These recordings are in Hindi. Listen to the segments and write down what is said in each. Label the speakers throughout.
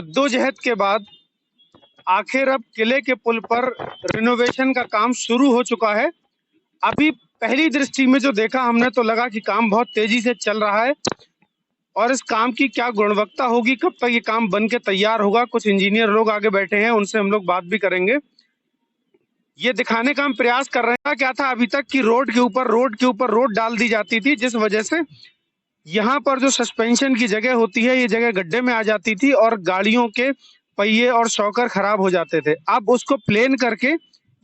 Speaker 1: जद्दोजहद के बाद आखिर अब किले के पुल पर रिनोवेशन का काम शुरू हो चुका है। अभी पहली दृष्टि में जो देखा हमने तो लगा कि काम बहुत तेजी से चल रहा है और इस काम की क्या गुणवत्ता होगी, कब तक ये काम बन के तैयार होगा। कुछ इंजीनियर लोग आगे बैठे हैं, उनसे हम लोग बात भी करेंगे। ये दिखाने का हम प्रयास कर रहे हैं क्या था अभी तक कि रोड के ऊपर रोड डाल दी जाती थी, जिस वजह से यहाँ पर जो सस्पेंशन की जगह होती है ये जगह गड्ढे में आ जाती थी और गाड़ियों के पहिए और शॉकर खराब हो जाते थे। अब उसको प्लेन करके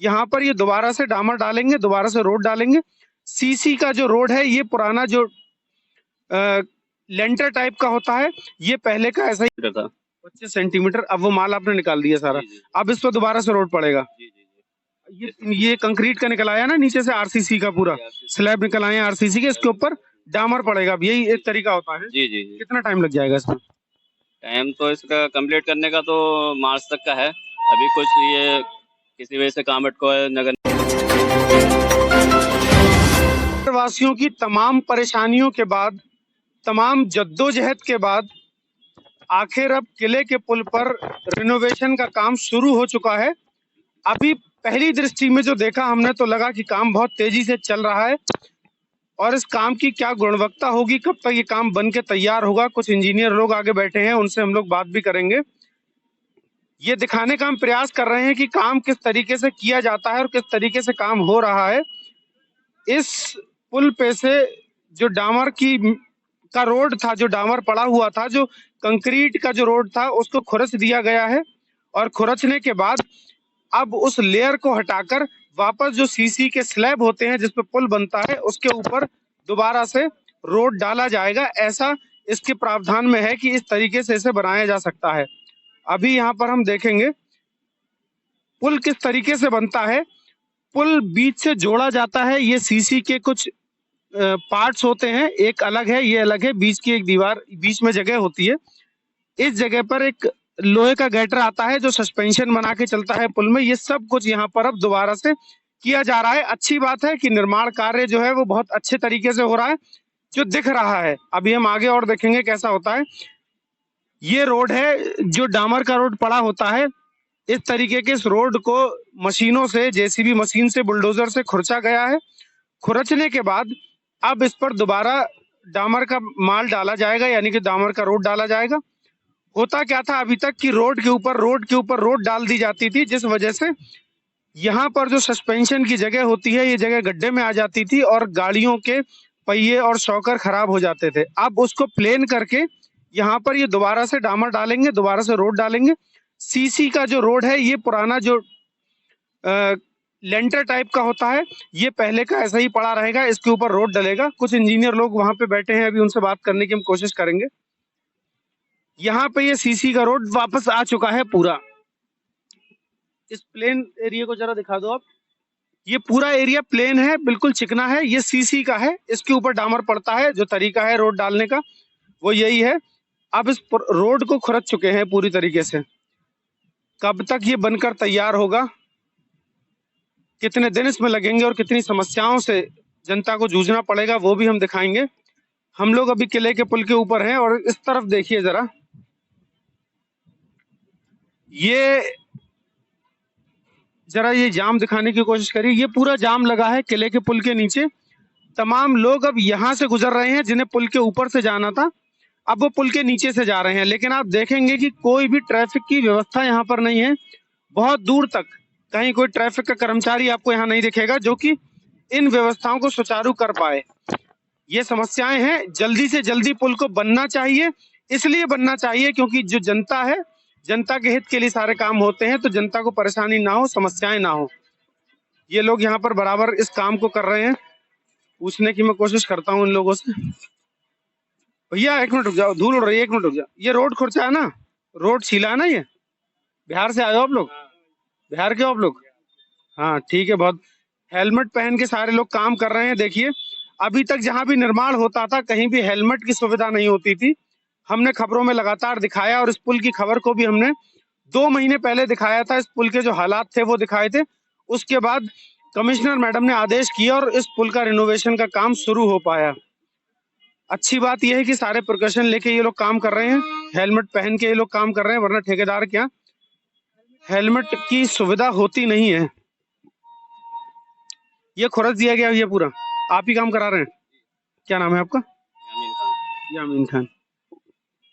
Speaker 1: यहाँ पर ये दोबारा से डामर डालेंगे, दोबारा से रोड डालेंगे। सीसी का जो रोड है ये पुराना जो लेंटर टाइप का होता है, ये पहले का ऐसा ही था 25 सेंटीमीटर। अब वो माल आपने निकाल दिया सारा, अब इस पर दोबारा से रोड पड़ेगा। ये कंक्रीट का निकल आया ना नीचे से, आरसीसी का पूरा स्लैब निकल आया आरसीसी के, इसके ऊपर डामर पड़ेगा। अब यही एक तरीका होता है।
Speaker 2: जी जी जी।
Speaker 1: कितना टाइम लग जाएगा इसमें?
Speaker 2: टाइम तो इसका कंप्लीट करने का तो मार्च तक का है। अभी कुछ ये किसी वजह से काम अटका है। नगर
Speaker 1: वासियों की तमाम परेशानियों के बाद, तमाम जद्दोजहद के बाद आखिर अब किले के पुल पर रिनोवेशन का काम शुरू हो चुका है। अभी पहली दृष्टि में जो देखा हमने तो लगा कि काम बहुत तेजी से चल रहा है और इस काम की क्या गुणवत्ता होगी, कब तक ये काम बन के तैयार होगा। कुछ इंजीनियर लोग आगे बैठे हैं, उनसे हम लोग बात भी करेंगे। ये दिखाने का हम प्रयास कर रहे हैं कि काम किस तरीके से किया जाता है और किस तरीके से काम हो रहा है। इस पुल पे से जो डामर का रोड था, जो डामर पड़ा हुआ था, जो कंक्रीट का जो रोड था, उसको खुरच दिया गया है और खुरचने के बाद अब उस लेयर को हटाकर वापस जो सीसी के स्लैब होते हैं जिस पे पुल बनता है उसके ऊपर दोबारा से रोड डाला जाएगा। ऐसा इसके प्रावधान में है कि इस तरीके से इसे बनाया जा सकता है। अभी यहाँ पर हम देखेंगे पुल किस तरीके से बनता है। पुल बीच से जोड़ा जाता है, ये सीसी के कुछ पार्ट्स होते हैं, एक अलग है, ये अलग है। बीच की एक दीवार, बीच में जगह होती है, इस जगह पर एक लोहे का गैटर आता है जो सस्पेंशन बना के चलता है पुल में। ये सब कुछ यहाँ पर अब दोबारा से किया जा रहा है। अच्छी बात है कि निर्माण कार्य जो है वो बहुत अच्छे तरीके से हो रहा है, जो दिख रहा है। अभी हम आगे और देखेंगे कैसा होता है। ये रोड है जो डामर का रोड पड़ा होता है, इस तरीके के इस रोड को मशीनों से, जेसीबी मशीन से, बुलडोजर से खुरचा गया है। खुरचने के बाद अब इस पर दोबारा डामर का माल डाला जाएगा, यानी कि डामर का रोड डाला जाएगा। होता क्या था अभी तक कि रोड के ऊपर रोड डाल दी जाती थी, जिस वजह से यहाँ पर जो सस्पेंशन की जगह होती है ये जगह गड्ढे में आ जाती थी और गाड़ियों के पहिए और शॉकर खराब हो जाते थे। अब उसको प्लेन करके यहाँ पर ये दोबारा से डामर डालेंगे, दोबारा से रोड डालेंगे। सीसी का जो रोड है ये पुराना जो लेंटर टाइप का होता है, ये पहले का ऐसा ही पड़ा रहेगा, इसके ऊपर रोड डलेगा। कुछ इंजीनियर लोग वहां पे बैठे हैं, अभी उनसे बात करने की हम कोशिश करेंगे। यहाँ पे ये सीसी का रोड वापस आ चुका है पूरा। इस प्लेन एरिया को जरा दिखा दो आप। ये पूरा एरिया प्लेन है, बिल्कुल चिकना है, ये सीसी का है, इसके ऊपर डामर पड़ता है। जो तरीका है रोड डालने का वो यही है। अब इस रोड को खुरच चुके हैं पूरी तरीके से। कब तक ये बनकर तैयार होगा, कितने दिन इसमें लगेंगे और कितनी समस्याओं से जनता को जूझना पड़ेगा, वो भी हम दिखाएंगे। हम लोग अभी किले के पुल के ऊपर हैं और इस तरफ देखिए जरा, ये जाम दिखाने की कोशिश करिए। ये पूरा जाम लगा है किले के पुल के नीचे। तमाम लोग अब यहाँ से गुजर रहे हैं, जिन्हें पुल के ऊपर से जाना था अब वो पुल के नीचे से जा रहे हैं। लेकिन आप देखेंगे कि कोई भी ट्रैफिक की व्यवस्था यहाँ पर नहीं है। बहुत दूर तक कहीं कोई ट्रैफिक का कर्मचारी आपको यहाँ नहीं दिखेगा जो कि इन व्यवस्थाओं को सुचारू कर पाए। ये समस्याएं हैं, जल्दी से जल्दी पुल को बनना चाहिए। इसलिए बनना चाहिए क्योंकि जो जनता है, जनता के हित के लिए सारे काम होते हैं, तो जनता को परेशानी ना हो, समस्याएं ना हो। ये लोग यहाँ पर बराबर इस काम को कर रहे हैं। पूछने की मैं कोशिश करता हूँ इन लोगों से। भैया एक मिनट रुक जाओ, धूल उड़ रही है, एक मिनट रुक जाओ। ये रोड खुर्चा है ना, रोड छीला है ना? ये बिहार से आए हो आप लोग? बिहार के हो आप लोग? हाँ ठीक है। बहुत हेलमेट पहन के सारे लोग काम कर रहे हैं। देखिए अभी तक जहां भी निर्माण होता था कहीं भी हेलमेट की सुविधा नहीं होती थी। हमने खबरों में लगातार दिखाया और इस पुल की खबर को भी हमने 2 महीने पहले दिखाया था। इस पुल के जो हालात थे वो दिखाए थे। उसके बाद कमिश्नर मैडम ने आदेश किया और इस पुल का रिनोवेशन का काम शुरू हो पाया। अच्छी बात यह है कि सारे प्रिकॉशन लेके ये लोग काम कर रहे हैं, हेलमेट पहन के ये लोग काम कर रहे हैं, वरना ठेकेदार के यहाँ हेलमेट की सुविधा होती नहीं है। ये खुरच दिया गया ये पूरा, आप ही काम करा रहे हैं? क्या नाम है आपका?
Speaker 2: यामीन खान।
Speaker 1: यामीन खान।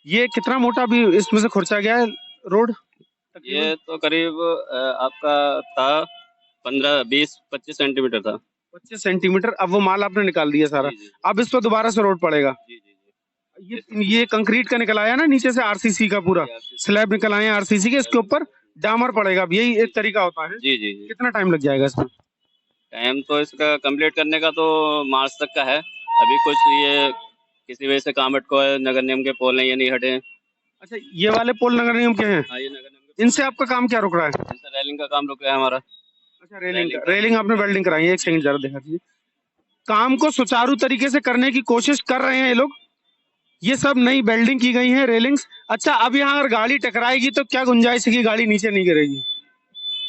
Speaker 1: ये कितना मोटा भी इसमें से खुरचा गया है रोड?
Speaker 2: ये तो करीब आपका था 15-20-25 सेंटीमीटर था।
Speaker 1: 25 सेंटीमीटर। अब वो माल आपने निकाल दिया सारा,
Speaker 2: जी, जी,
Speaker 1: अब इस पर दोबारा से रोड पड़ेगा।
Speaker 2: जी, जी, जी।
Speaker 1: ये कंक्रीट का निकल आया ना नीचे से, आरसीसी का पूरा स्लैब निकल आए आरसीसी के, इसके ऊपर डामर पड़ेगा। अब यही एक तरीका होता है।
Speaker 2: जी, जी, जी।
Speaker 1: कितना टाइम लग जाएगा इसमें?
Speaker 2: टाइम तो इसका कंप्लीट करने का तो मार्च तक का है। अभी कुछ ये किसी वजह से काम अटका है, नगर निगम के पोल नहीं, ये नहीं हटे।
Speaker 1: अच्छा, ये वाले पोल नगर निगम के हैं?
Speaker 2: हाँ, ये नगर निगम के।
Speaker 1: इनसे आपका काम क्या रुक रहा है?
Speaker 2: इनसे रेलिंग का काम रुक गया है हमारा।
Speaker 1: अच्छा, रेलिंग आपने वेल्डिंग कराई है। एक सेकंड जरा दिखा दीजिए। काम को सुचारू तरीके से करने की कोशिश कर रहे हैं ये लोग। ये सब नई वेल्डिंग की गई है रेलिंग्स। अच्छा, अब यहाँ अगर गाड़ी टकराएगी तो क्या गुंजाइश है कि गाड़ी नीचे नहीं गिरेगी?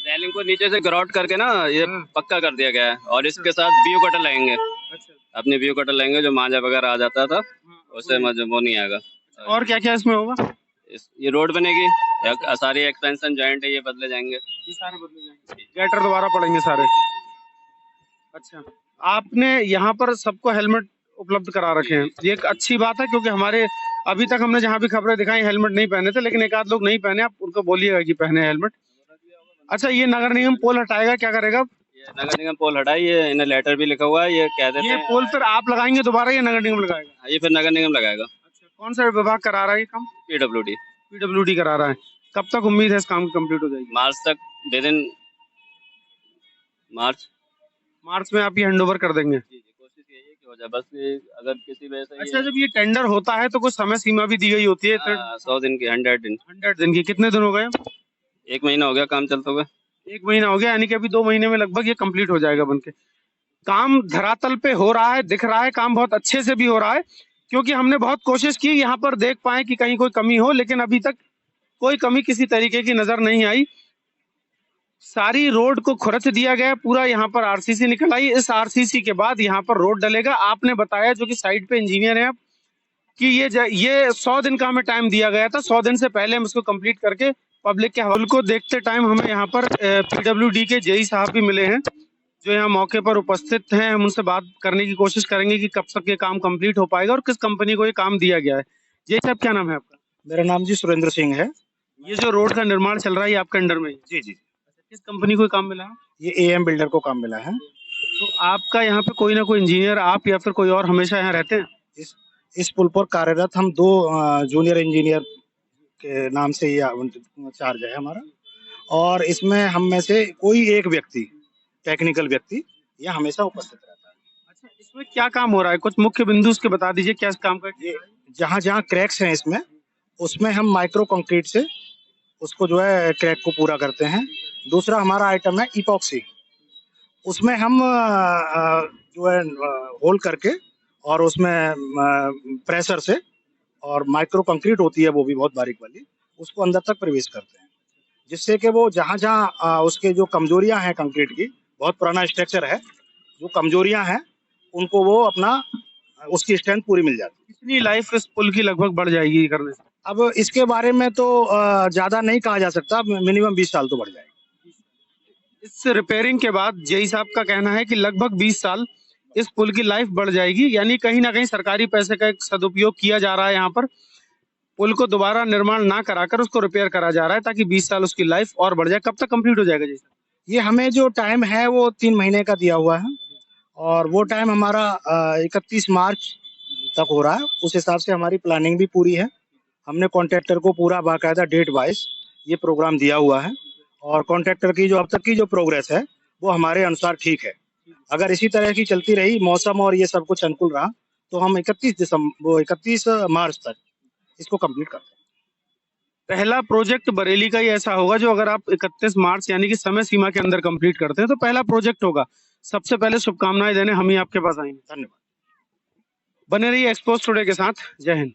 Speaker 2: रेलिंग को नीचे से ग्राउट करके ना ये
Speaker 1: हाँ।
Speaker 2: पक्का कर दिया गया है, और इसके साथ व्यू कटर लगेंगे।
Speaker 1: अच्छा,
Speaker 2: अपने व्यू कटर लगेंगे, जो मांझा वगैरह आ जाता था उससे वो नहीं आएगा।
Speaker 1: और क्या क्या इसमें होगा?
Speaker 2: ये रोड बनेगी, सारी एक्सपेंशन जॉइंट है ये बदले जाएंगे।
Speaker 1: ये सारे बदले जाएंगे, गैटर दोबारा पड़ेंगे सारे। अच्छा, आपने यहाँ पर सबको हेलमेट उपलब्ध करा रखे हैं, ये एक अच्छी बात है, क्योंकि हमारे अभी तक हमने जहाँ भी खबरें दिखाई हेलमेट नहीं पहने थे, लेकिन एक आध लोग नहीं पहने, आप उनको बोलिएगा कि पहने हेलमेट। अच्छा, ये नगर निगम पोल हटाएगा, क्या करेगा?
Speaker 2: ये नगर निगम पोल हटाइए, इन्हें लेटर भी लिखा हुआ है, ये कह देते
Speaker 1: ये
Speaker 2: हैं।
Speaker 1: पोल फिर आप लगाएंगे दोबारा या नगर निगम लगाएगा?
Speaker 2: ये फिर नगर निगम लगाएगा।
Speaker 1: अच्छा, कौन सा विभाग करा रहा है ये काम?
Speaker 2: PWD।
Speaker 1: PWD करा रहा है। कब तक उम्मीद है इस काम की कंप्लीट हो जाएगी?
Speaker 2: मार्च तक, विद इन
Speaker 1: मार्च में आप ये हैंडओवर कर देंगे?
Speaker 2: जी, कोशिश यही है कि हो जाए, बस ये अगर किसी वजह से।
Speaker 1: अच्छा, जब ये टेंडर होता है तो कुछ समय सीमा भी दी गई होती है?
Speaker 2: 100 दिन की, 100 दिन।
Speaker 1: 100 दिन की। कितने दिन हो गए?
Speaker 2: 1 महीना हो गया काम चलते हुए।
Speaker 1: 1 महीना हो गया, यानी कि अभी 2 महीने में लगभग ये कंप्लीट हो जाएगा बनके। काम धरातल पे हो रहा है, दिख रहा है, काम बहुत अच्छे से भी हो रहा है, क्योंकि हमने बहुत कोशिश की यहाँ पर देख पाए कि कहीं कोई कमी हो, लेकिन अभी तक कोई कमी किसी तरीके की नजर नहीं आई। सारी रोड को खुरच दिया गया, पूरा यहाँ पर आरसीसी निकल आई। इस आरसीसी के बाद यहाँ पर रोड डलेगा। आपने बताया, जो कि साइड पे इंजीनियर हैं आप, कि ये 100 दिन का हमें टाइम दिया गया था, 100 दिन से पहले हम इसको कंप्लीट करके पब्लिक के हवाले को देखते टाइम हमें यहाँ पर PWD के जेई साहब भी मिले हैं, जो यहाँ मौके पर उपस्थित हैं। हम उनसे बात करने की कोशिश करेंगे कि कब तक ये काम कंप्लीट हो पाएगा और किस कंपनी को ये काम दिया गया है। जेई साहब, क्या नाम है आपका?
Speaker 3: मेरा नाम जी सुरेंद्र सिंह है।
Speaker 1: ये जो रोड का निर्माण चल रहा है, ये आपके अंडर में?
Speaker 3: जी जी।
Speaker 1: किस कंपनी को ये काम मिला है?
Speaker 3: ये AM बिल्डर को काम मिला है।
Speaker 1: तो आपका यहाँ पे कोई ना कोई इंजीनियर, आप या फिर कोई और, हमेशा यहाँ रहते हैं?
Speaker 3: इस पुल पर कार्यरत हम 2 जूनियर इंजीनियर के नाम से ये चार्ज है हमारा, और इसमें हम में से कोई एक व्यक्ति, टेक्निकल व्यक्ति, ये हमेशा उपस्थित रहता है।
Speaker 1: अच्छा, इसमें क्या काम हो रहा है? कुछ मुख्य बिंदु उसके बता दीजिए, क्या इस काम का?
Speaker 3: ये जहाँ जहाँ क्रैक्स हैं इसमें, उसमें हम माइक्रो कंक्रीट से उसको जो है क्रैक को पूरा करते हैं। दूसरा हमारा आइटम है इपॉक्सी, उसमें हम जो है होल करके और उसमें प्रेशर से, और माइक्रो कंक्रीट होती है वो भी बहुत बारीक वाली, उसको अंदर तक प्रवेश करते हैं, जिससे कि वो जहाँ जहाँ उसके जो कमजोरियां हैं कंक्रीट की, बहुत पुराना स्ट्रक्चर है, जो कमजोरियां हैं उनको वो अपना उसकी स्ट्रेंथ पूरी मिल जाती है।
Speaker 1: कितनी लाइफ इस पुल की लगभग बढ़ जाएगी करने से?
Speaker 3: अब इसके बारे में तो ज्यादा नहीं कहा जा सकता, मिनिमम 20 साल तो बढ़ जाएगी।
Speaker 1: इस रिपेयरिंग के बाद जेई साहब का कहना है कि लगभग 20 साल इस पुल की लाइफ बढ़ जाएगी, यानी कहीं ना कहीं सरकारी पैसे का एक सदुपयोग किया जा रहा है। यहाँ पर पुल को दोबारा निर्माण ना कराकर उसको रिपेयर करा जा रहा है, ताकि 20 साल उसकी लाइफ और बढ़ जाए। कब तक कंप्लीट हो जाएगा जी?
Speaker 3: ये हमें जो टाइम है वो 3 महीने का दिया हुआ है, और वो टाइम हमारा 31 मार्च तक हो रहा है। उस हिसाब से हमारी प्लानिंग भी पूरी है। हमने कॉन्ट्रैक्टर को पूरा बाकायदा डेट वाइज ये प्रोग्राम दिया हुआ है, और कॉन्ट्रैक्टर की जो अब तक की जो प्रोग्रेस है वो हमारे अनुसार ठीक है। अगर इसी तरह की चलती रही, मौसम और ये सब कुछ अनुकूल रहा, तो हम 31 मार्च तक इसको कंप्लीट करते हैं।
Speaker 1: पहला प्रोजेक्ट बरेली का ही ऐसा होगा जो, अगर आप 31 मार्च यानी कि समय सीमा के अंदर कंप्लीट करते हैं, तो पहला प्रोजेक्ट होगा। सबसे पहले शुभकामनाएं देने हम ही आपके पास आएंगे।
Speaker 3: धन्यवाद।
Speaker 1: बने रहिए एक्सपोज टुडे के साथ। जय हिंद।